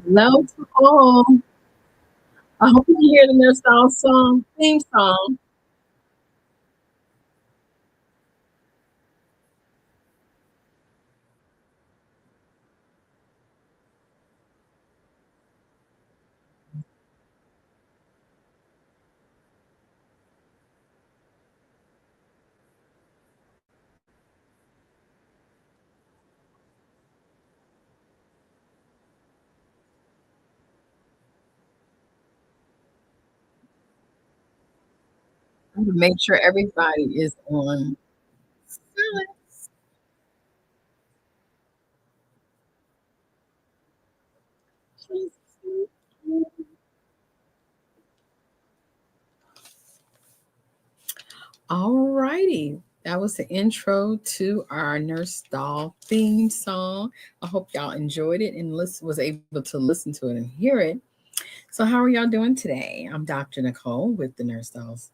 Hello to all. I hope you can hear the Nurse Style song, theme song. I want to make sure everybody is on. All righty. That was the intro to our Nurse Doll theme song. I hope y'all enjoyed it and was able to listen to it and hear it. So, how are y'all doing today? I'm Dr. Nicole with the nursedolls.com.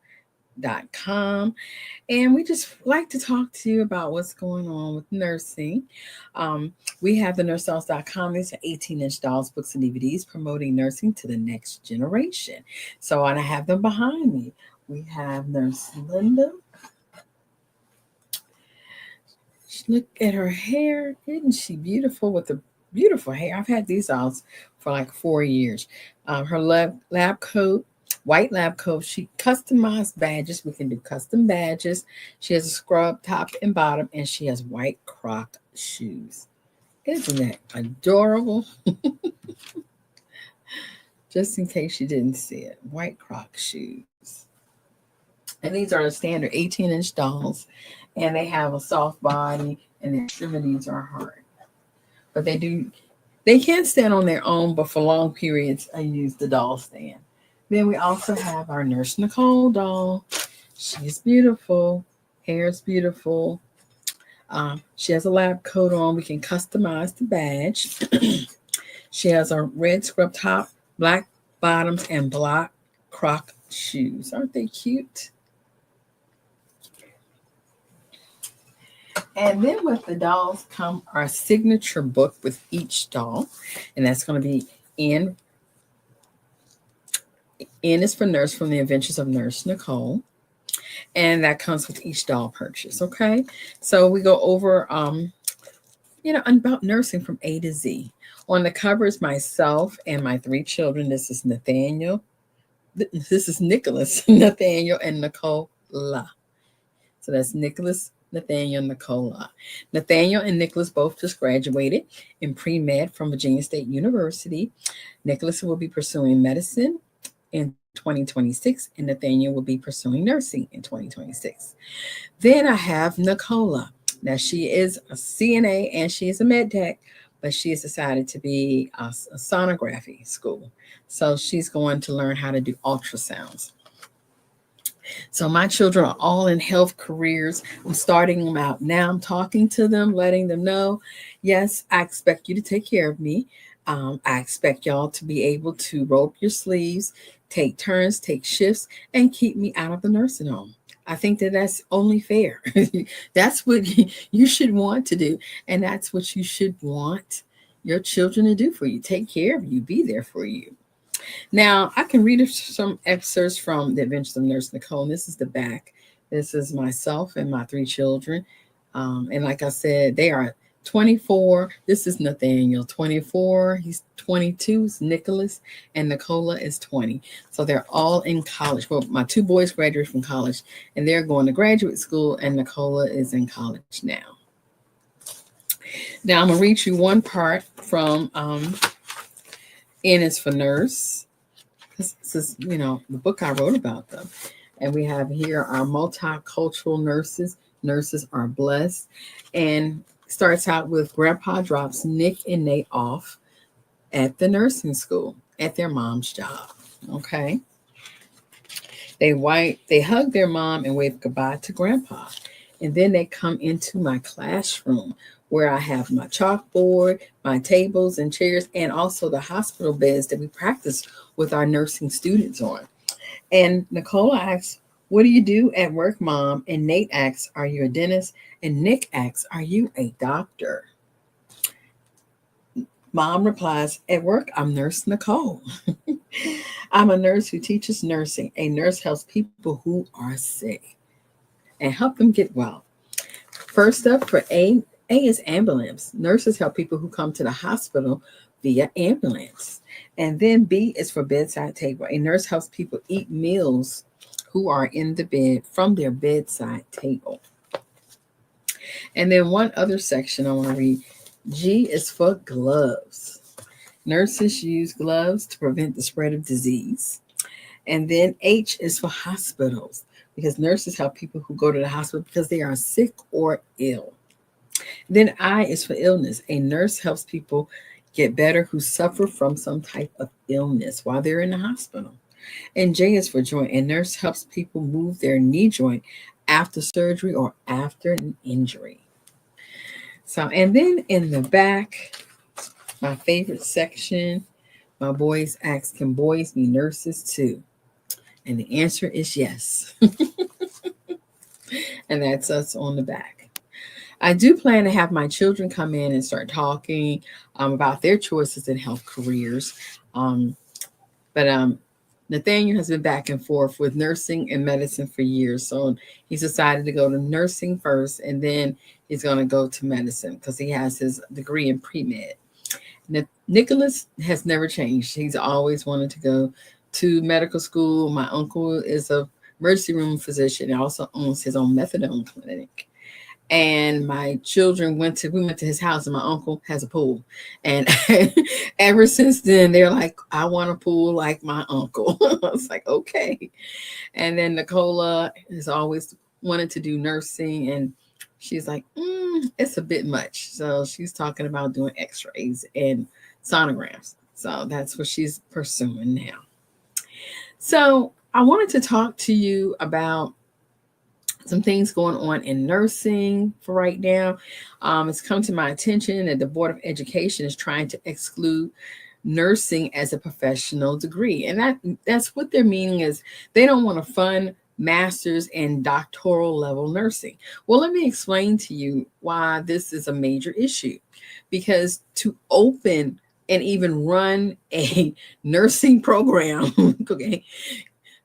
And we just like to talk to you about what's going on with nursing. We have the nursedolls.com. These are 18-inch dolls, books, and DVDs promoting nursing to the next generation. So, and I have them behind me. We have Nurse Linda. Look at her hair. Isn't she beautiful with the beautiful hair? I've had these dolls for like 4 years. Her lab coat, white lab coat. She customized badges. We can do custom badges. She has a scrub top and bottom, and she has white croc shoes. Isn't that adorable? Just in case you didn't see it, white croc shoes. And these are the standard 18-inch dolls, and they have a soft body, and the extremities are hard. But they can stand on their own, but for long periods, I use the doll stand. Then we also have our Nurse Nicole doll. She's beautiful. Hair is beautiful. She has a lab coat on. We can customize the badge. She has a red scrub top, black bottoms, and black croc shoes. Aren't they cute? And then with the dolls come our signature book with each doll. And that's going to be in N is for Nurse from the Adventures of Nurse Nicole. And that comes with each doll purchase. Okay. So we go over about nursing from A to Z. On the covers, myself and my three children. This is Nathaniel. This is Nicholas, Nathaniel, and Nicola. So that's Nicholas, Nathaniel, Nicola. Nathaniel and Nicholas both just graduated in pre-med from Virginia State University. Nicholas will be pursuing medicine in 2026, and Nathaniel will be pursuing nursing in 2026. Then I have Nicola. Now, she is a CNA and she is a med tech, but she has decided to be a sonography school. So she's going to learn how to do ultrasounds. So my children are all in health careers. I'm starting them out now. I'm talking to them, letting them know, yes, I expect you to take care of me. I expect y'all to be able to roll up your sleeves, take turns, take shifts, and keep me out of the nursing home. I think that that's only fair. That's what you should want to do. And that's what you should want your children to do for you. Take care of you, be there for you. Now, I can read some excerpts from The Adventures of Nurse Nicole. And this is the back. This is myself and my three children. And like I said, they are 24. This is Nathaniel, 24. He's 22. It's Nicholas. And Nicola is 20. So they're all in college. Well, my two boys graduated from college, and they're going to graduate school, and Nicola is in college now. Now, I'm going to read you one part from N is for Nurse. This is, the book I wrote about them. And we have here our multicultural nurses. Nurses are blessed. And starts out with Grandpa drops Nick and Nate off at the nursing school at their mom's job. Okay. They hug their mom and wave goodbye to Grandpa. And then they come into my classroom where I have my chalkboard, my tables and chairs, and also the hospital beds that we practice with our nursing students on. And Nicola asks, "What do you do at work, Mom?" And Nate asks, "Are you a dentist?" And Nick asks, "Are you a doctor?" Mom replies, at work, I'm Nurse Nicole. I'm a nurse who teaches nursing. A nurse helps people who are sick and help them get well. First up for A is ambulance. Nurses help people who come to the hospital via ambulance. And then B is for bedside table. A nurse helps people eat meals who are in the bed from their bedside table. And then one other section I want to read. G is for gloves. Nurses use gloves to prevent the spread of disease. And then H is for hospitals because nurses help people who go to the hospital because they are sick or ill. Then I is for illness. A nurse helps people get better who suffer from some type of illness while they're in the hospital. And J is for joint. A nurse helps people move their knee joint after surgery or after an injury. So, and then in the back, my favorite section, my boys ask, can boys be nurses too? And the answer is yes. And that's us on the back. I do plan to have my children come in and start talking about their choices in health careers. But Nathaniel has been back and forth with nursing and medicine for years. So he's decided to go to nursing first, and then he's going to go to medicine because he has his degree in pre-med. Nicholas has never changed. He's always wanted to go to medical school. My uncle is a emergency room physician. He also owns his own methadone clinic. And my children we went to his house, and my uncle has a pool. And ever since then, they're like, I want a pool like my uncle. I was like, okay. And then Nicola has always wanted to do nursing, and she's like, it's a bit much. So she's talking about doing x-rays and sonograms. So that's what she's pursuing now. So I wanted to talk to you about some things going on in nursing for right now. It's come to my attention that the Board of Education is trying to exclude nursing as a professional degree. And that's what their meaning is. They don't want to fund master's and doctoral level nursing. Well, let me explain to you why this is a major issue. Because to open and even run a nursing program, okay,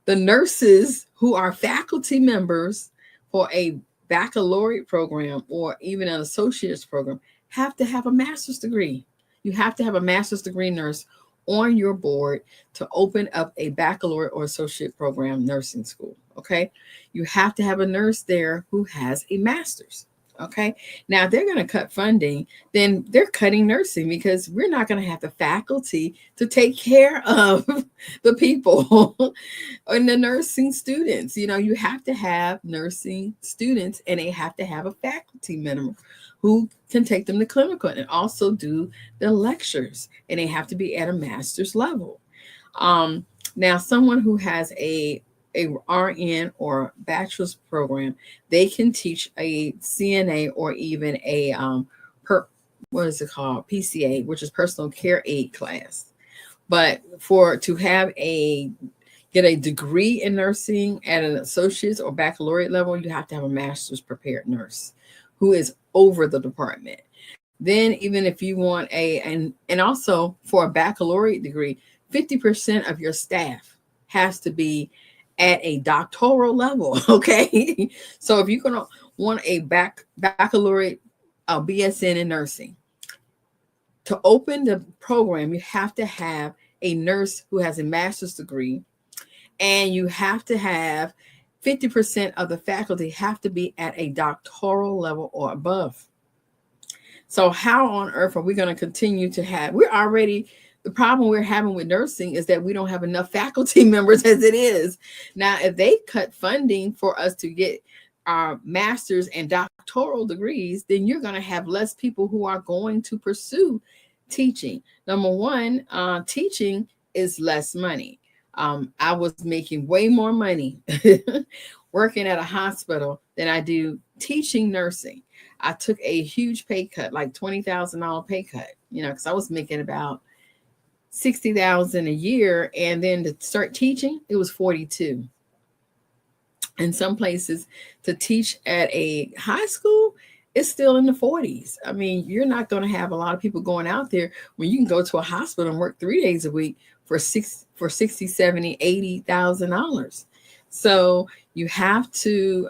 the nurses who are faculty members for a baccalaureate program or even an associate's program have to have a master's degree. You have to have a master's degree nurse on your board to open up a baccalaureate or associate program nursing school. Okay. You have to have a nurse there who has a master's. Okay. Now, if they're going to cut funding, then they're cutting nursing because we're not going to have the faculty to take care of the people and the nursing students. You know, you have to have nursing students, and they have to have a faculty member who can take them to clinical and also do the lectures, and they have to be at a master's level. Now, someone who has a RN or bachelor's program, they can teach a CNA or even a what is it called, PCA, which is personal care aid class. But to get a degree in nursing at an associate's or baccalaureate level, you have to have a master's prepared nurse who is over the department. Then even if you want and also for a baccalaureate degree, 50% of your staff has to be at a doctoral level. Okay. So if you're going to want a baccalaureate BSN in nursing, to open the program, you have to have a nurse who has a master's degree, and you have to have 50% of the faculty have to be at a doctoral level or above. So how on earth are we going to continue to have, the problem we're having with nursing is that we don't have enough faculty members as it is. Now, if they cut funding for us to get our master's and doctoral degrees, then you're going to have less people who are going to pursue teaching. Number one, teaching is less money. I was making way more money working at a hospital than I do teaching nursing. I took a huge pay cut, like $20,000 pay cut, because I was making about $60,000 a year, and then to start teaching, it was 42. In some places, to teach at a high school it's still in the 40s. I mean, you're not going to have a lot of people going out there when you can go to a hospital and work 3 days a week for 60, 70, $80,000. So you have to,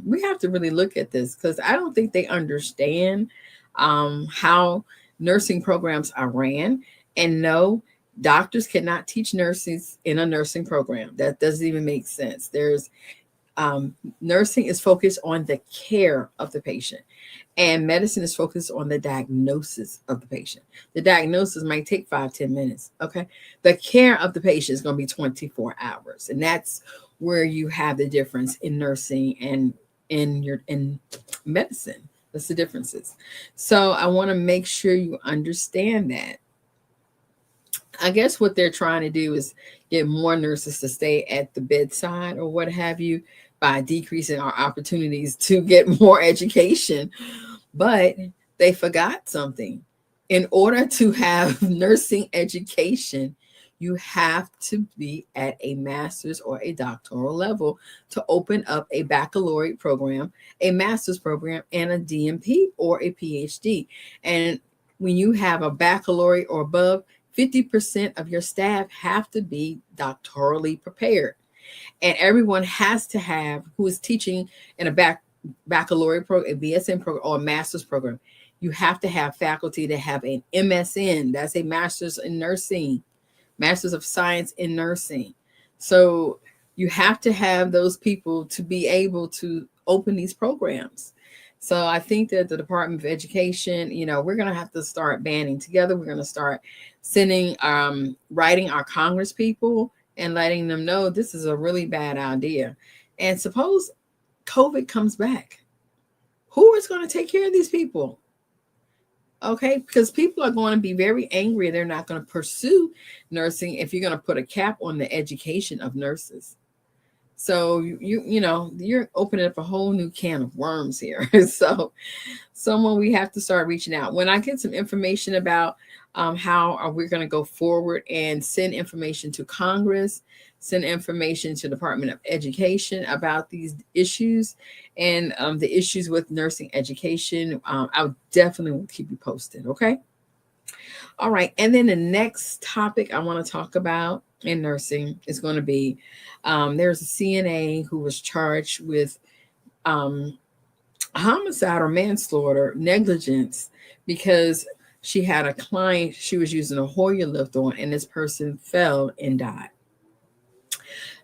we have to really look at this, because I don't think they understand how nursing programs are ran. And no, doctors cannot teach nurses in a nursing program. That doesn't even make sense. There's nursing is focused on the care of the patient, and medicine is focused on the diagnosis of the patient. The diagnosis might take 5, 10 minutes. Okay. The care of the patient is going to be 24 hours. And that's where you have the difference in nursing and in medicine. That's the differences. So I want to make sure you understand that. I guess what they're trying to do is get more nurses to stay at the bedside or what have you, by decreasing our opportunities to get more education. But they forgot something. In order to have nursing education, you have to be at a master's or a doctoral level to open up a baccalaureate program, a master's program, and a DNP or a PhD. And when you have a baccalaureate or above, 50% of your staff have to be doctorally prepared. And everyone has to have, who is teaching in a baccalaureate program, a BSN program, or a master's program, you have to have faculty that have an MSN. That's a master's in nursing, master's of science in nursing. So you have to have those people to be able to open these programs. So I think that the Department of Education, we're going to have to start banding together. We're going to start sending, writing our Congress people and letting them know this is a really bad idea. And suppose COVID comes back, who is going to take care of these people? Okay, because people are going to be very angry. They're not going to pursue nursing if you're going to put a cap on the education of nurses. So you're opening up a whole new can of worms here. So someone, we have to start reaching out. When I get some information about how we're going to go forward and send information to Congress, send information to the Department of Education about these issues and the issues with nursing education, I'll definitely keep you posted. Okay. All right. And then the next topic I want to talk about in nursing is going to be there's a CNA who was charged with homicide or manslaughter negligence because she had a client she was using a Hoyer lift on, and this person fell and died.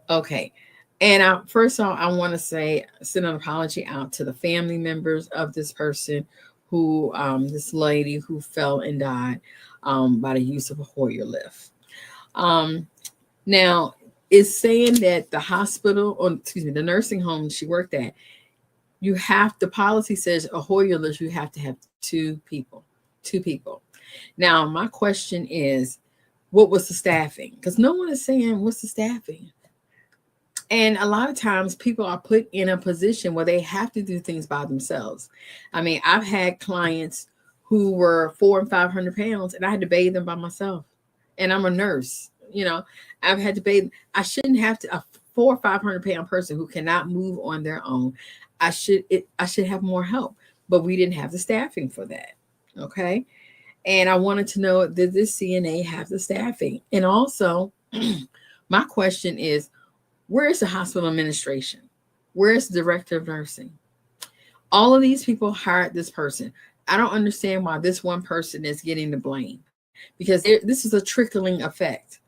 Okay. And first of all, I want to send an apology out to the family members of this person who, this lady who fell and died by the use of a Hoyer lift. Now, it's saying that the hospital, or excuse me, the nursing home she worked at, the policy says a Hoyer lift, you have to have two people. Now, my question is, what was the staffing? Because no one is saying what's the staffing. And a lot of times people are put in a position where they have to do things by themselves. I mean, I've had clients who were 400 and 500 pounds, and I had to bathe them by myself. And I'm a nurse. I've had to bathe. I shouldn't have to, a 400 or 500 pound person who cannot move on their own. I should have more help, but we didn't have the staffing for that. Okay. And I wanted to know, did this CNA have the staffing? And also, my question is, where is the hospital administration? Where is the director of nursing? All of these people hired this person. I don't understand why this one person is getting the blame, because this is a trickling effect.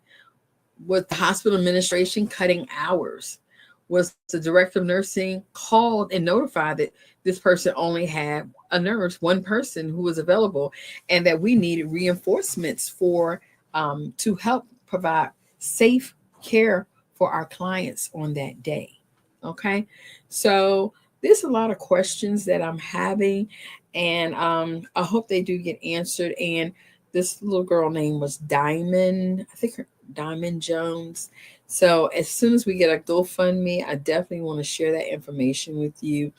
With the hospital administration cutting hours, was the director of nursing called and notified that this person only had a nurse, one person who was available, and that we needed reinforcements to help provide safe care for our clients on that day. Okay. So there's a lot of questions that I'm having, and I hope they do get answered. And this little girl name was Diamond, I think Diamond Jones. So as soon as we get a GoFundMe, I definitely want to share that information with you.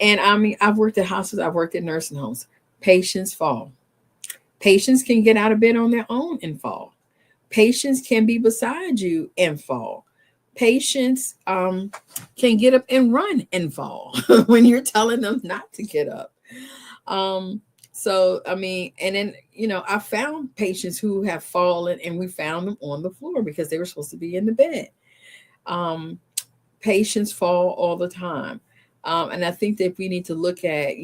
And I mean, I've worked at hospitals, I've worked at nursing homes. Patients fall. Patients can get out of bed on their own and fall. Patients can be beside you and fall. Patients can get up and run and fall when you're telling them not to get up. um, so I mean, and then I found patients who have fallen, and we found them on the floor because they were supposed to be in the bed. Um, Patients fall all the time. And I think that we need to look at,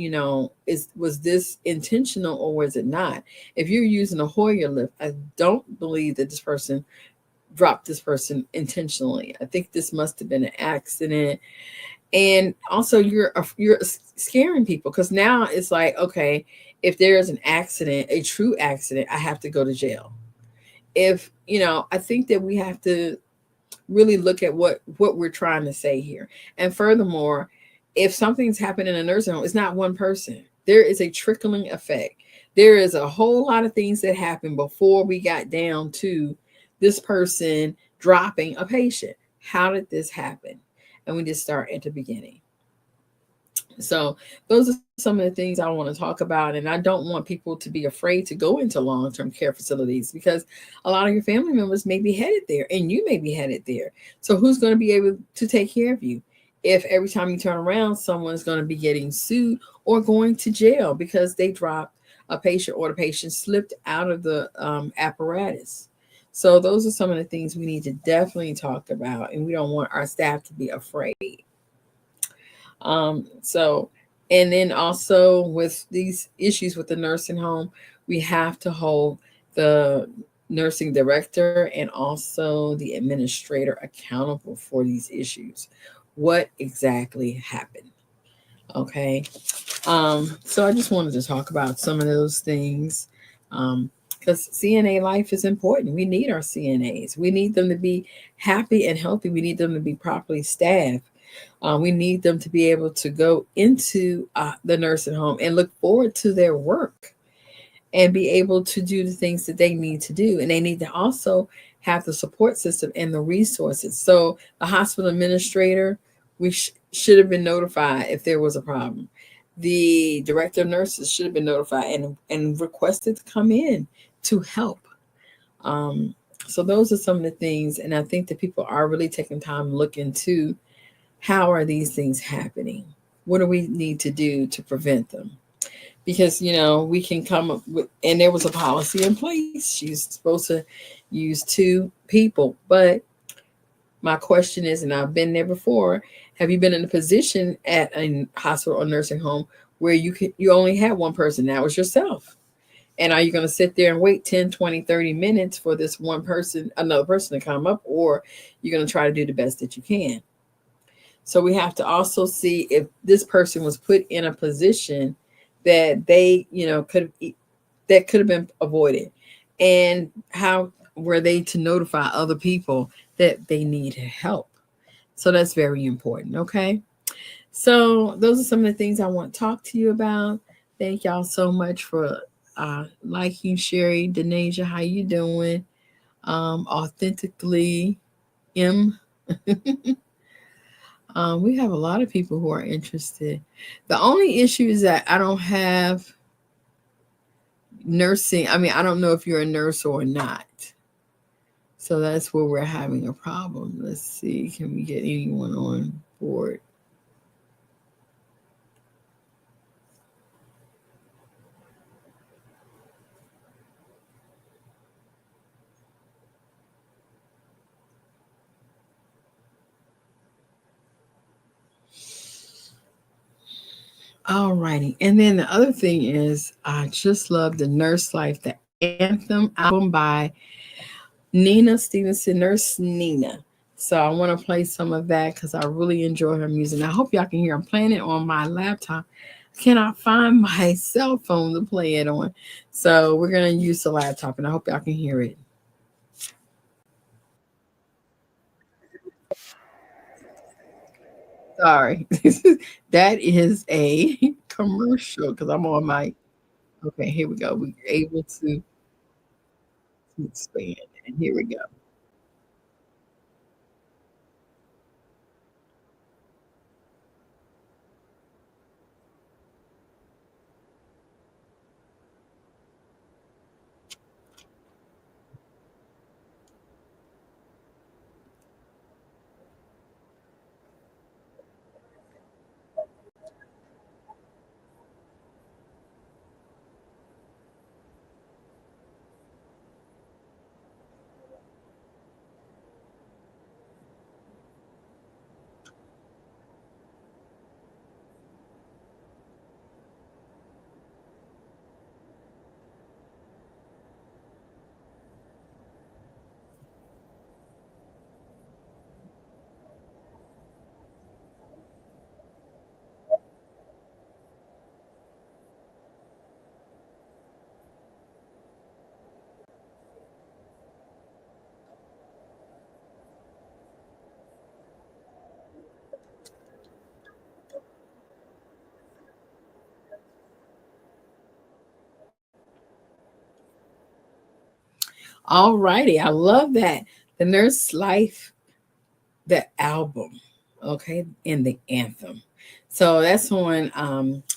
is was this intentional or was it not? If you're using a Hoyer lift, I don't believe that this person dropped this person intentionally. I think this must have been an accident. And also, you're scaring people because now it's like, okay, if there is an accident, a true accident, I have to go to jail. If I think that we have to really look at what we're trying to say here. And furthermore, if something's happened in a nursing home, it's not one person. There is a trickling effect. There is a whole lot of things that happened before we got down to this person dropping a patient. How did this happen? And we just start at the beginning. So those are some of the things I want to talk about. And I don't want people to be afraid to go into long-term care facilities because a lot of your family members may be headed there and you may be headed there. So who's going to be able to take care of you if every time you turn around, someone's going to be getting sued or going to jail because they dropped a patient or the patient slipped out of the apparatus. So those are some of the things we need to definitely talk about, and we don't want our staff to be afraid. So, and then also with these issues with the nursing home, we have to hold the nursing director and also the administrator accountable for these issues. What exactly happened? Okay. So I just wanted to talk about some of those things. Because CNA life is important. We need our CNAs. We need them to be happy and healthy. We need them to be properly staffed. We need them to be able to go into the nursing home and look forward to their work and be able to do the things that they need to do. And they need to also have the support system and the resources. So the hospital administrator, we should have been notified if there was a problem. The director of nurses should have been notified and requested to come in to help. Um, so those are some of the things, and I think that people are really taking time to look into how are these things happening? What do we need to do to prevent them? Because we can come up with, and there was a policy in place. She's supposed to use two people, but my question is, and I've been there before, have you been in a position at a hospital or nursing home where you only had one person, that was yourself? And are you going to sit there and wait 10, 20, 30 minutes for this one person, another person to come up, or you're going to try to do the best that you can? So we have to also see if this person was put in a position that they, could have been avoided, and how were they to notify other people that they need help. So that's very important. Okay. So those are some of the things I want to talk to you about. Thank y'all so much for liking, sharing. Denasia, how you doing? Authentically M. We have a lot of people who are interested. The only issue is that I don't have nursing. I mean, I don't know if you're a nurse or not. So that's where we're having a problem. Let's see. Can we get anyone on board? All righty. And then the other thing is, I just love the Nurse Life, the Anthem album by Nina Stevenson, Nurse Nina. So I want to play some of that because I really enjoy her music. I hope y'all can hear. I'm playing it on my laptop. I cannot find my cell phone to play it on. So we're going to use the laptop, and I hope y'all can hear it. Sorry. That is a commercial because I'm on my. Okay, here we go. We're able to expand. And here we go. All righty. I love that. The Nurse Life, the album, okay, and the anthem. So that's on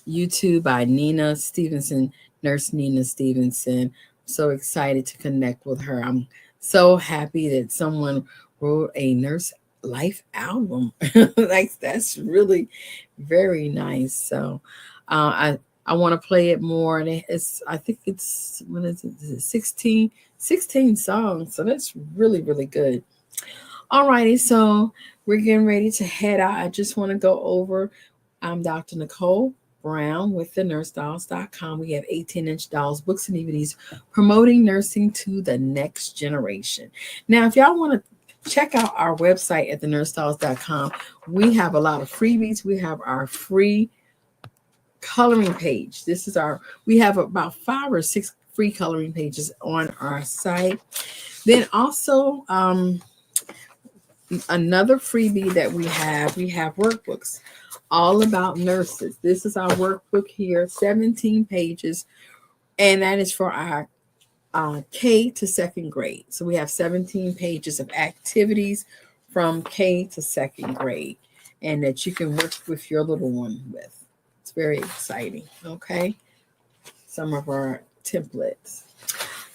YouTube by Nina Stevenson, Nurse Nina Stevenson. I'm so excited to connect with her. I'm so happy that someone wrote a Nurse Life album. Like that's really very nice. So I want to play it more. And it's I think it's what is it 16 songs. So that's really, really good. Alrighty, so we're getting ready to head out. I just want to go over. I'm Dr. Nicole Brown with the nursedolls.com. We have 18-inch dolls, books, and DVDs promoting nursing to the next generation. Now, if y'all want to check out our website at the nursedolls.com, we have a lot of freebies. We have our free coloring page. We have about 5 or 6 free coloring pages on our site. Then also, another freebie that we have workbooks all about nurses. This is our workbook here, 17 pages, and that is for our K to second grade. So we have 17 pages of activities from K to second grade, and that you can work with your little one with. It's very exciting. Okay, some of our templates.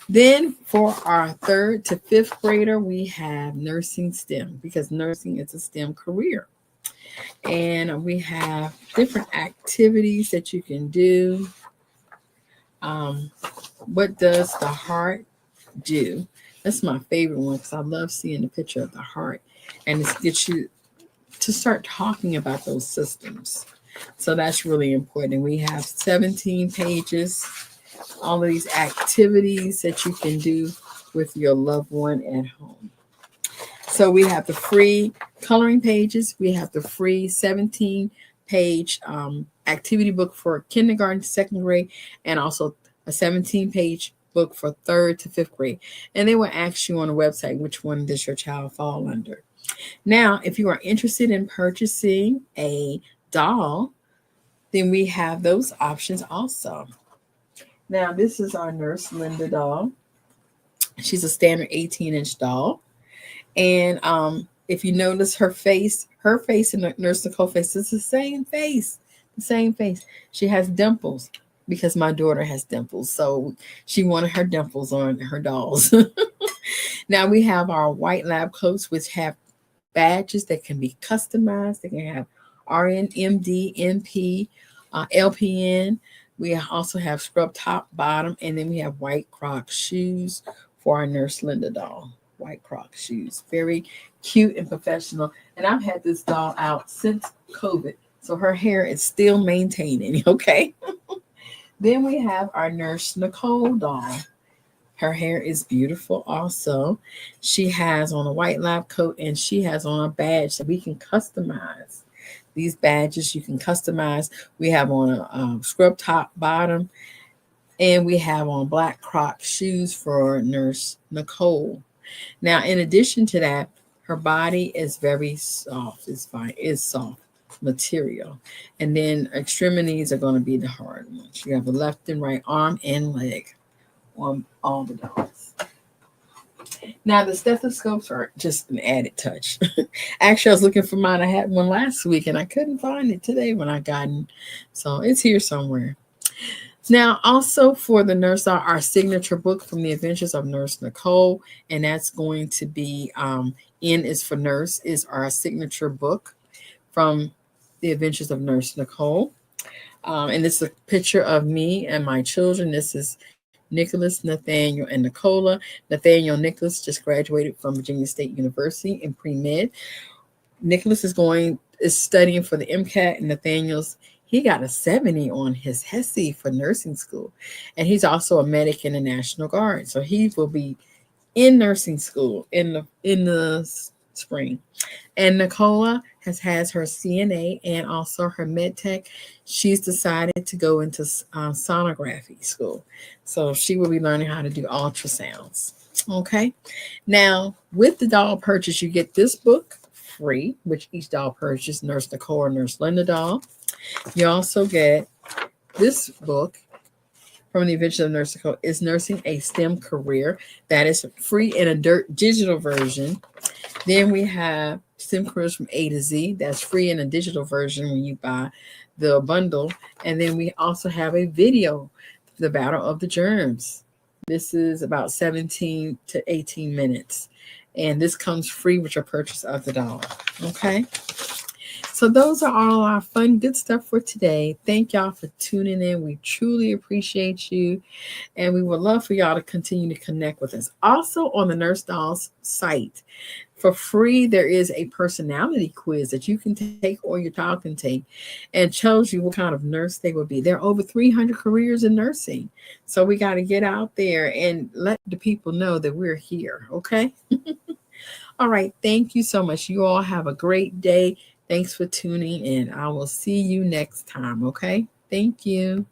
Then for our 3rd to 5th grader, we have nursing STEM, because nursing is a STEM career. And we have different activities that you can do. What does the heart do? That's my favorite one because I love seeing the picture of the heart. And it gets you to start talking about those systems. So that's really important. We have 17 pages, all of these activities that you can do with your loved one at home. So we have the free coloring pages. We have the free 17-page activity book for kindergarten to second grade, and also a 17-page book for 3rd to 5th grade. And they will ask you on the website which one does your child fall under. Now, if you are interested in purchasing a doll, then we have those options also. Now, this is our Nurse Linda doll. She's a standard 18-inch doll. And if you notice her face and the Nurse Nicole face is the same face. The same face. She has dimples because my daughter has dimples. So she wanted her dimples on her dolls. Now we have our white lab coats, which have badges that can be customized. They can have RN, MD, NP, LPN. We also have scrub top, bottom, and then we have white Croc shoes for our Nurse Linda doll. White Croc shoes. Very cute and professional. And I've had this doll out since COVID. So her hair is still maintaining, okay? Then we have our Nurse Nicole doll. Her hair is beautiful also. She has on a white lab coat and she has on a badge that we can customize. These badges you can customize. We have on a scrub top bottom, and we have on black Croc shoes for Nurse Nicole. Now, in addition to that, her body is very soft. It's fine. It's soft material. And then extremities are going to be the hard ones. You have a left and right arm and leg on all the dolls. Now, the stethoscopes are just an added touch. Actually, I was looking for mine. I had one last week and I couldn't find it today when I got it. So it's here somewhere. Now, also for the nurse, our signature book from the Adventures of Nurse Nicole, and that's going to be N is for Nurse, is our signature book from the Adventures of Nurse Nicole. And this is a picture of me and my children. This is Nicholas, Nathaniel, and Nicola. Nathaniel Nicholas just graduated from Virginia State University in pre-med. Nicholas is studying for the MCAT, and he got a 70 on his HESI for nursing school. And he's also a medic in the National Guard. So he will be in nursing school in the spring. And Nicola has her CNA and also her med tech. She's decided to go into sonography school. So she will be learning how to do ultrasounds. Okay. Now, with the doll purchase, you get this book free, which each doll purchase, Nurse Nicole or Nurse Linda doll. You also get this book, from the Adventures of Nurse Nicole, Is Nursing a STEM Career? That is free in a digital version. Then we have STEM Careers from A to Z. That's free in a digital version when you buy the bundle. And then we also have a video, The Battle of the Germs. This is about 17 to 18 minutes. And this comes free with your purchase of the dollar. Okay. So those are all our fun, good stuff for today. Thank y'all for tuning in. We truly appreciate you. And we would love for y'all to continue to connect with us. Also on the Nurse Dolls site, for free, there is a personality quiz that you can take or your child can take and tells you what kind of nurse they will be. There are over 300 careers in nursing. So we got to get out there and let the people know that we're here. Okay. All right. Thank you so much. You all have a great day. Thanks for tuning in. I will see you next time. Okay. Thank you.